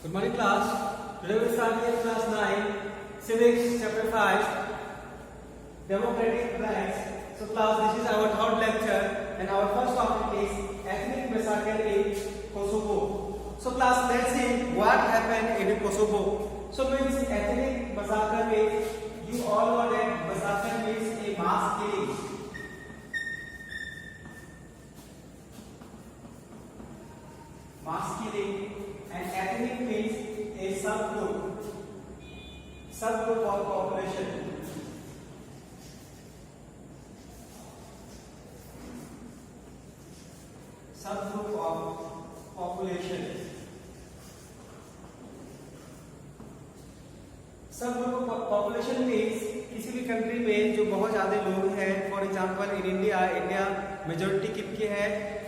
Good morning, class. Today we start with class 9, Civics, chapter 5, Democratic Rights. So, class, this is our third lecture, and our first topic is ethnic massacre in Kosovo. So, class, let's see what happened in Kosovo. So, means ethnic massacre means you all know that massacre means a mass killing. Mass killing, and ethnic means a subgroup of population. Subgroup of population. Subgroup of population means किसी भी country में जो बहुत ज्यादा लोग हैं, for example in India majority किसकी है?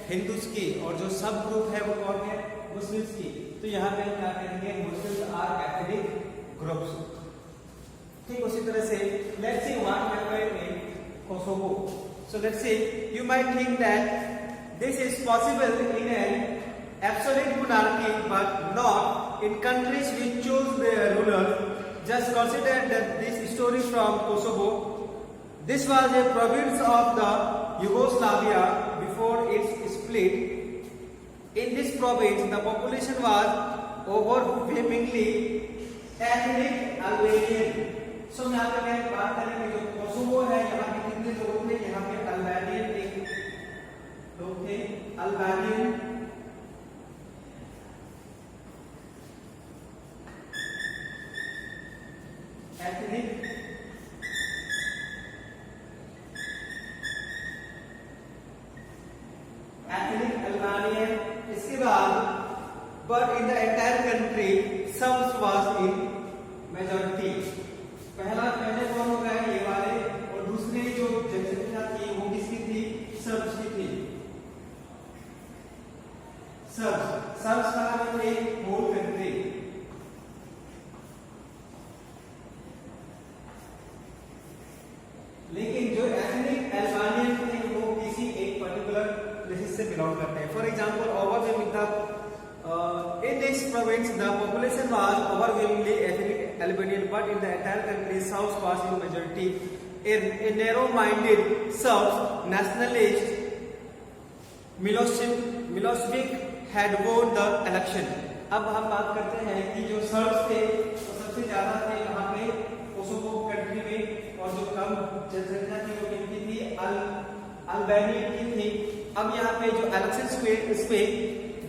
हिंदूज की, और जो सब ग्रुप है वो कौन है? मुस्लिम्स की। तो यहाँ पे क्या करेंगे? Muslims are ethnic groups. ठीक, उसी तरह से let's see what happened in Kosovo. So let's see, you might think that this is possible in an absolute monarchy, but not in countries which choose their rulers. Just consider that this story from Kosovo. This was a province of the Yugoslavia before its split. In this province, the population was overwhelmingly ethnic Albanian. So यहाँ पे मैं बात करेंगे जो Kosovo है, यहाँ पे कितने लोग थे? यहाँ पे अल्बानियन लोग थे, अल्बानियन। ethnic Albanian. इसके बाद but in the entire country Serbs was in majority. पहले कौन हो गए? ये वाले, और दूसरी जो जनसंख्या थी वो किसकी थी? सर्ब्स की थी। सर्ब्स का मतलब एक होल कंट्री। लेकिन जो एथनिक अल्बानियन थे वो किसी एक पर्टिकुलर प्लेसेस से बिलोंग करते हैं। For example, in this province the population was overwhelmingly ethnic Albanian, but in the entire country Serbs was in majority. A narrow-minded Serbs nationalist Milosevic had won the election. अब हम बात करते हैं कि जो सर्ब्स थे वो सबसे ज्यादा थे यहाँ पे कोसोवो कंट्री में, और जो कम जनसंख्या थी वो किनकी थी? अल्बानियन की थी। अब यहाँ पे जो इलेक्शन इसमें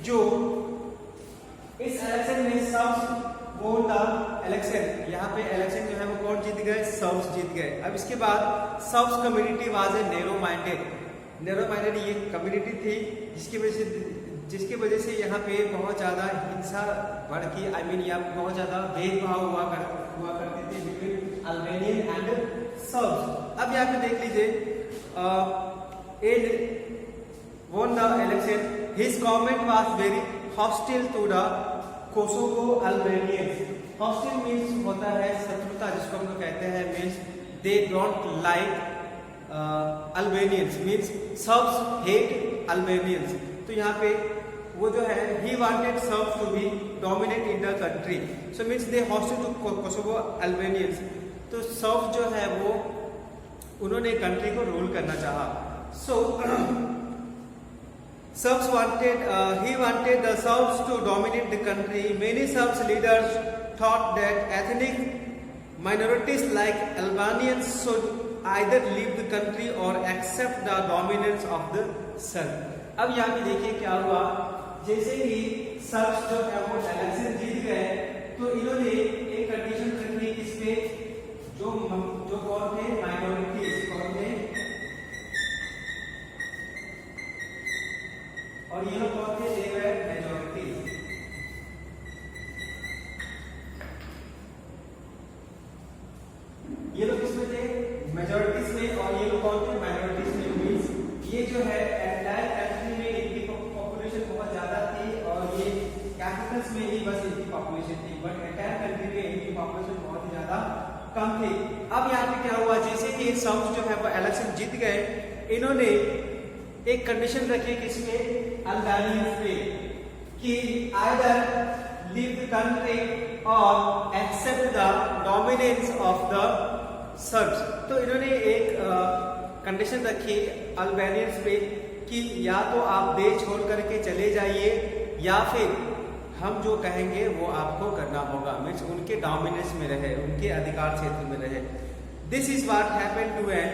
जो इस इलेक्शन में सर्ब्स वोन द इलेक्शन, यहाँ पे इलेक्शन जो है वो कौन जीत गए? सर्ब्स जीत गए। अब इसके बाद shrubs community was a narrow minded ये कम्युनिटी थी जिसकी वजह से यहाँ पे बहुत ज्यादा हिंसा भड़की, यहाँ बहुत ज्यादा भेदभाव हुआ करते थे बिटवीन अल्बानियन एंड सर्ब्स। अब यहाँ पे देख लीजिए, won the election. His government was very hostile to the Kosovo Albanians. Hostile means होता है शत्रुता, जिसको हम लोग कहते हैं, means they don't like Albanians, means Serbs hate Albanians. तो यहाँ पे वो जो है he wanted Serbs to be dominant in the country. So means they hostile to Kosovo Albanians. तो सर्ब्स जो है वो उन्होंने कंट्री को रूल करना चाहा। सो Serbs he wanted the Serbs to dominate the country. Many Serbs leaders thought that ethnic minorities like Albanians should either leave the country or accept the dominance of the Serbs. अब यहाँ पे देखिए क्या हुआ, जैसे ही shrubs जो है वो इलेक्शन जीत गए तो इन्होंने एक कंडीशन रखी किसपे? जो कौन थे? माइनॉरिटीज कौन थे? और ये लोग कौन थे? दे वर मेजॉरिटीज। ये लोग किसमें थे? मेजॉरिटीज में, और ये लोग कौन थे? माइनॉरिटीज में। मींस ये जो है एंटायर कंट्री में इनकी पॉपुलेशन बहुत ज्यादा थी, और ये कैपिटल्स में ही बस इनकी पॉपुलेशन थी, बट एंटायर कंट्री में इनकी पॉपुलेशन बहुत ही ज्यादा कम थी। अब यहाँ पे क्या हुआ, जैसे कि सर्ब्स जो है वो इलेक्शन जीत गए, इन्होंने एक कंडीशन रखी किसपे? अल्बानियंस पे, कि either leave the country or accept the dominance of the Serbs. तो इन्होंने एक कंडीशन रखी अल्बानियंस पे कि या तो आप देश छोड़ करके चले जाइए या फिर हम जो कहेंगे वो आपको करना होगा, मीन्स उनके डोमिनेंस में रहे, उनके अधिकार क्षेत्र में रहे। This is what happened to an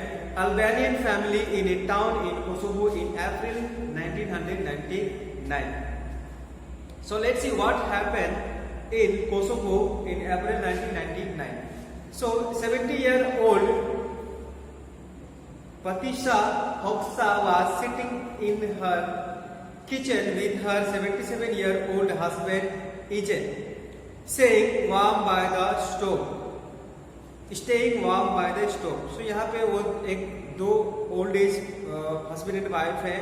Albanian family in a town in Kosovo in April 1999. So let's see what happened in Kosovo in April 1999. So 70-year-old Patisha Hoksa was sitting in her kitchen with her 77-year-old husband Ijen, staying warm by the stove. So यहाँ पे वो एक दो old age husband and wife है,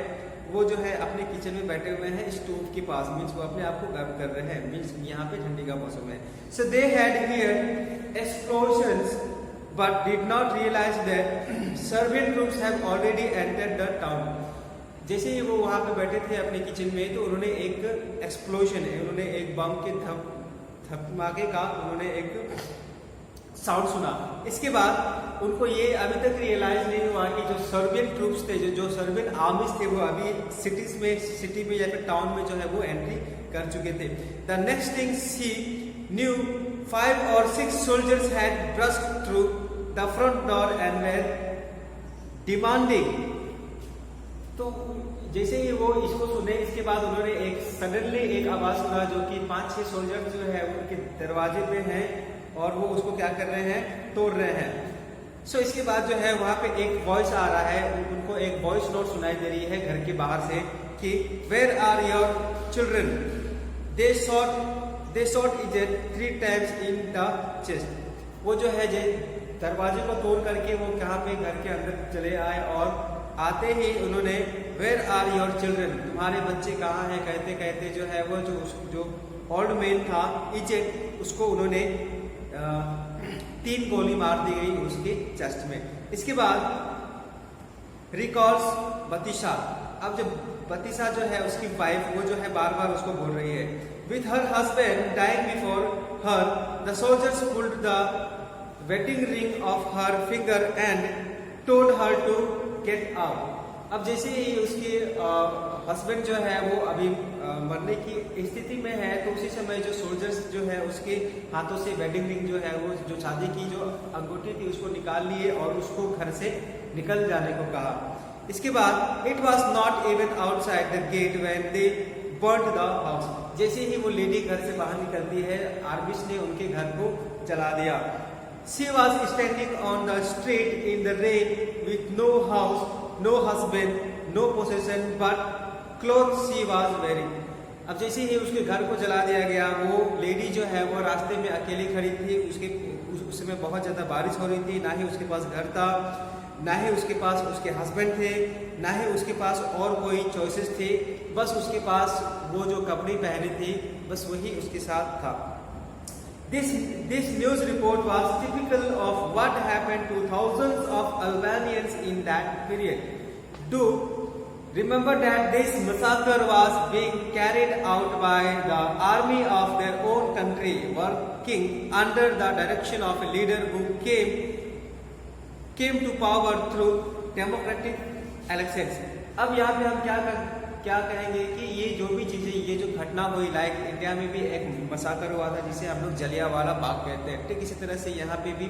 वो जो है अपने किचन में बैठे हुए हैं स्टोव के पास, मीन्स वो अपने आप को गर्म कर रहे हैं, मीन्स यहाँ पे ठंडी का मौसम है। So they had heard explosions but did not realise that Serbian troops have already entered the town. जैसे ही वो वहाँ पे बैठे थे अपने किचन में तो उन्होंने एक एक्सप्लोजन है, उन्होंने एक बम के धमाके का उन्होंने एक साउंड सुना। इसके बाद उनको ये अभी तक रियलाइज नहीं हुआ कि जो सर्बियन ट्रूप्स थे, जो सर्बियन आर्मीज थे, वो अभी सिटी में या फिर टाउन में जो है वो एंट्री कर चुके थे। The next thing she knew 5 or 6 soldiers had burst through the front door and were demanding। तो जैसे ही वो इसको सुने, इसके बाद उन्होंने एक सडनली एक आवाज सुना जो कि 5-6 सोल्जर जो है उनके दरवाजे पे हैं और वो उसको क्या कर रहे हैं, तोड़ रहे हैं। सो इसके बाद जो है वहाँ पे एक वॉइस आ रहा है, उनको एक वॉइस नोट सुनाई दे रही है घर के बाहर से कि where are your children, they shot इजेंट 3 times इन द चेस्ट। वो जो है दरवाजे को तोड़ करके वो कहाँ पे घर के अंदर चले आए और आते ही उन्होंने वेयर आर योर चिल्ड्रन, तुम्हारे बच्चे कहाँ हैं, कहते कहते जो है वो जो ओल्ड मैन था इजेंट, उसको उन्होंने 3 गोली मार दी गई उसके चेस्ट में। इसके बाद रिकॉल्स बतीशा। अब जब बतीशा जो है उसकी वाइफ, वो जो है बार बार उसको बोल रही है with her husband dying before her the soldiers pulled the wedding ring off her finger and told her to get out. अब जैसे ही उसके हस्बैंड जो है वो अभी मरने की स्थिति में है, तो उसी समय जो सोल्जर्स जो है उसके हाथों से वेडिंग रिंग जो है वो जो शादी की जो अंगूठी थी उसको निकाल लिए और उसको घर से निकल जाने को कहा। इसके बाद it was not even outside the get when they burned the house. जैसे ही वो लेडी घर से बाहर निकलती है, आर्मिस ने उनके घर को जला दिया। She was standing on the street in the rain with no house, no husband, no possession but cloth she was wearing. अब जैसे ही उसके घर को जला दिया गया, वो लेडी जो है वो रास्ते में अकेली खड़ी थी। उस समय बहुत ज़्यादा बारिश हो रही थी, ना ही उसके पास घर था, ना ही उसके पास उसके हस्बैंड थे, ना ही उसके पास और कोई चॉइसेस थे, बस उसके पास वो जो कपड़े पहने थे बस वही उसके साथ था। This news report was typical of what happened to thousands of Albanians in that period. Do remember that this massacre was being carried out by the army of their own country, working under the direction of a leader who came to power through democratic elections. अब यहाँ पे हम क्या कहेंगे कि ये जो भी चीज़ें, ये जो घटना हुई, लाइक इंडिया में भी एक मसाकर हुआ था जिसे हम लोग जलियांवाला बाग कहते हैं, ठीक इसी तरह से यहाँ पे भी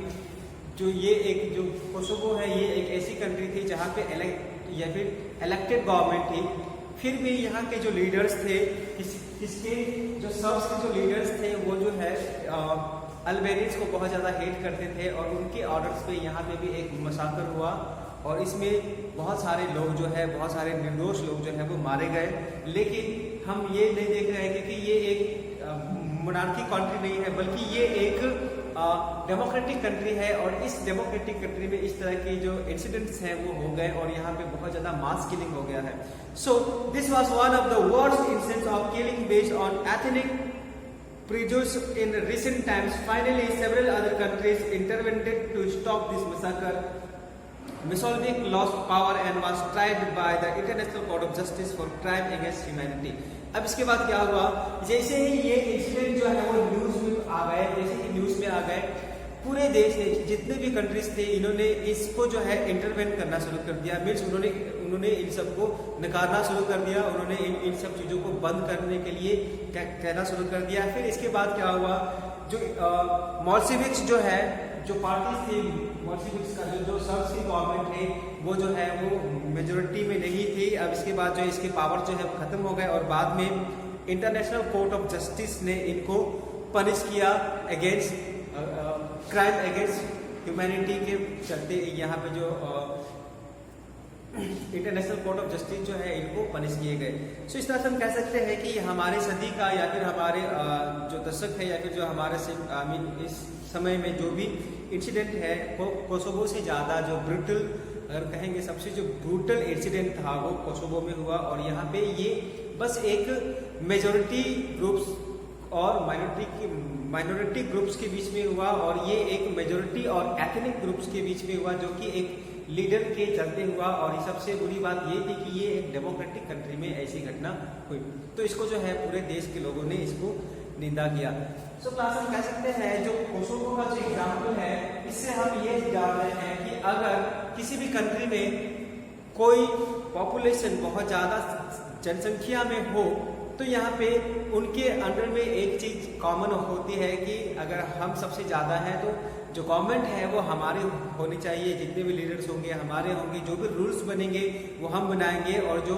जो ये एक जो कोसोवो है, ये एक ऐसी कंट्री थी जहाँ पे इलेक्टेड गवर्नमेंट थी, फिर भी यहाँ के जो लीडर्स थे, इसके जो सर्ब्स के जो लीडर्स थे वो जो है अल्बानियंस को बहुत ज़्यादा हेट करते थे और उनके ऑर्डर्स पे यहाँ पे भी एक मसाकर हुआ और इसमें बहुत सारे लोग जो है, बहुत सारे निर्दोष लोग जो है वो मारे गए। लेकिन हम ये नहीं देख रहे हैं कि ये एक मोनार्की कंट्री नहीं है, बल्कि ये एक डेमोक्रेटिक कंट्री है और इस डेमोक्रेटिक कंट्री में इस तरह की जो इंसिडेंट्स हैं वो हो गए और यहाँ पे बहुत ज़्यादा मास किलिंग हो गया है। So this was one of the worst incidents of killing based on ethnic prejudice in recent times. Finally, several other countries intervened to stop this massacre. Milosevic lost power and was tried by the International Court of Justice for crime against humanity. अब इसके बाद क्या हुआ, जैसे ही ये incident जो है वो न्यूज में आ गए, जैसे ही न्यूज में आ गए, पूरे देश ने जितने भी कंट्रीज थे इन्होंने इसको जो है इंटरवेन करना शुरू कर दिया। मीन्स उन्होंने इन सबको नकारना शुरू कर दिया, उन्होंने इन सब चीज़ों को बंद करने के लिए कहना शुरू कर दिया। फिर इसके बाद क्या हुआ, जो मॉल्सेविक्स जो है, जो पार्टीज थी मॉल्सेविक्स का जो सर्ब्स की गवर्नमेंट है वो जो है वो मेजोरिटी में नहीं थी। अब इसके बाद जो इसके पावर जो है वो खत्म हो गए और बाद में इंटरनेशनल कोर्ट ऑफ जस्टिस ने इनको पनिश किया अगेंस्ट क्राइम अगेंस्ट ह्यूमैनिटी के चलते। यहाँ पे जो इंटरनेशनल कोर्ट ऑफ जस्टिस जो है इनको पनिश किए गए। सो इस तरह से हम कह सकते हैं कि हमारे सदी का या फिर हमारे जो दशक है या फिर जो हमारे इस समय में जो भी इंसिडेंट है वो कोसोवो से ज़्यादा जो ब्रूटल, अगर कहेंगे सबसे जो ब्रूटल इंसिडेंट था वो कोसोवो में हुआ। और यहाँ पे ये बस एक मेजॉरिटी ग्रुप्स और माइनॉरिटी ग्रुप्स के बीच में हुआ, और ये एक मेजॉरिटी और एथनिक ग्रुप्स के बीच में हुआ, जो कि एक लीडर के चलते हुआ। और सबसे बुरी बात ये थी कि ये एक डेमोक्रेटिक कंट्री में ऐसी घटना हुई, तो इसको जो है पूरे देश के लोगों ने इसको निंदा किया। सो क्लास हम कह सकते हैं जो कोसोवो का जो एग्जाम्पल है, इससे हम ये जान रहे हैं कि अगर किसी भी कंट्री में कोई पॉपुलेशन बहुत ज़्यादा जनसंख्या में हो तो यहाँ पे उनके अंडर में एक चीज कॉमन होती है कि अगर हम सबसे ज़्यादा हैं तो जो गवर्नमेंट है वो हमारी होनी चाहिए, जितने भी लीडर्स होंगे हमारे होंगे, जो भी रूल्स बनेंगे वो हम बनाएंगे। और जो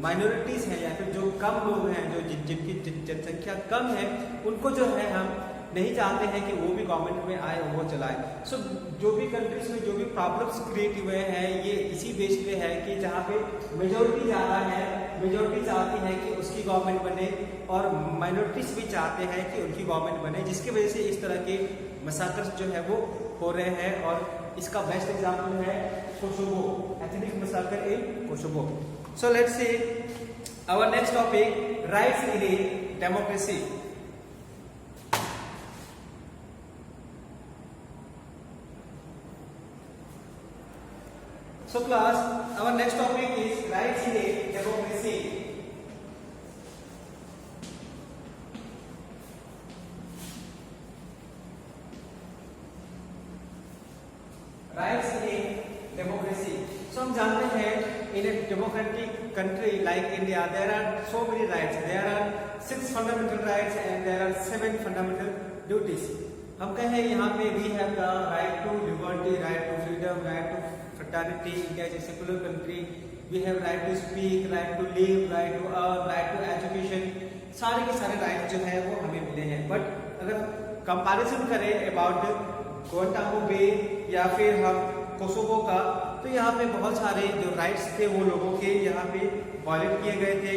माइनॉरिटीज़ हैं या फिर जो कम लोग हैं, जो जिनकी जनसंख्या कम है, उनको जो है हम नहीं चाहते हैं कि वो भी गवर्नमेंट में आए और वो चलाए। सो जो भी कंट्रीज में जो भी प्रॉब्लम्स क्रिएट हुए हैं ये इसी बेस पे है कि जहाँ पे मेजोरिटी ज़्यादा है, मेजोरिटी चाहती है कि उसकी गवर्नमेंट बने और माइनॉरिटीज भी चाहते हैं कि उनकी गवर्नमेंट बने, जिसकी वजह से इस तरह के मसाकर्स जो है वो हो रहे हैं। और इसका बेस्ट एग्जाम्पल है Kosovo, ethnic massacre in Kosovo. So let's see our next topic, rights in a democracy. So class, our next topic is rights in a democracy. Rights in a democracy. So हम जानते हैं in a democratic country like India there are so many rights. There are 6 fundamental rights and there are 7 fundamental duties. हम कहें यहाँ पे we have the right to liberty, right to freedom, right to fraternity. India is a secular country. We have right to speak, right to live, right to earn, right to education. सारे के सारे right जो है वो हमें मिले हैं। But अगर कंपैरिजन करें अबाउट ग्वांटानामो बे या फिर हम कोसोवो का, तो यहाँ पे बहुत सारे जो राइट्स थे वो लोगों के यहाँ पे वायलेट किए गए थे।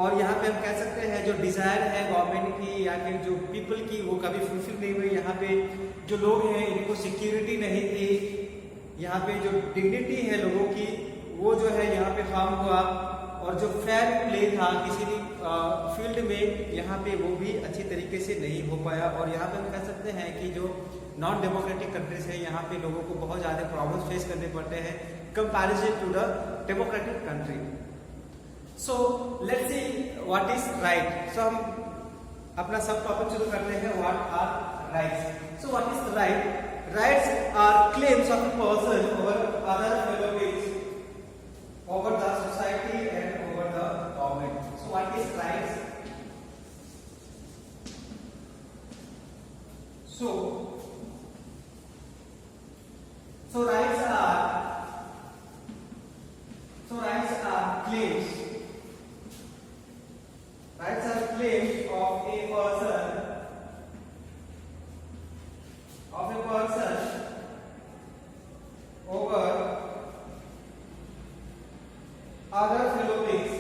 और यहाँ पे हम कह सकते हैं जो डिजायर है गवर्नमेंट की या फिर जो पीपल की वो कभी फुलफिल नहीं हुई। यहाँ पे जो लोग हैं इनको सिक्योरिटी नहीं थी, यहाँ पे जो डिग्निटी है लोगों की वो जो है यहाँ पे हार्म हुआ। और जो फेयर प्ले था किसी भी फील्ड में यहाँ पे वो भी अच्छी तरीके से नहीं हो पाया। और यहाँ पे हम कह सकते हैं कि जो नॉन डेमोक्रेटिक कंट्रीज है यहाँ पे लोगों को बहुत ज़्यादा प्रॉब्लम्स फेस करने पड़ते हैं comparison to the democratic country. So let's see what is right. So हम अपना सब टॉपिक शुरू करते हैं, what are rights. So what is right? Rights are claims of a person over other fellow beings, over the society and over the government. So what is rights? So rights are claims. Rights are claims of a person over other fellow beings,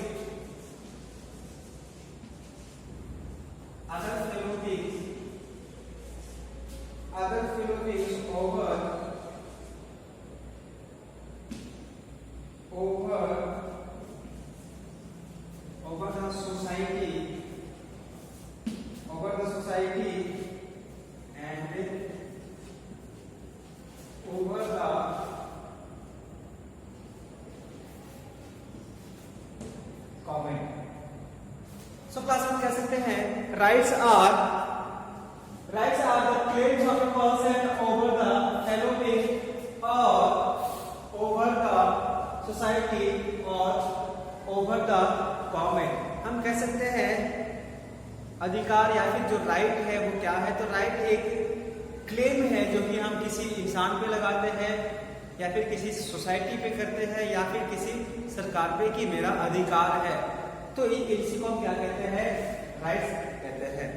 over the society and over the comment. So rights are the claims of a person over the fellow being or over the society or over the government. हम कह सकते हैं अधिकार या फिर जो right है वो क्या है, तो राइट एक क्लेम है जो कि हम किसी इंसान पे लगाते हैं या फिर किसी सोसाइटी पे करते हैं या फिर किसी सरकार पे कि मेरा अधिकार है, तो इसी को हम क्या कहते हैं, राइट्स कहते हैं।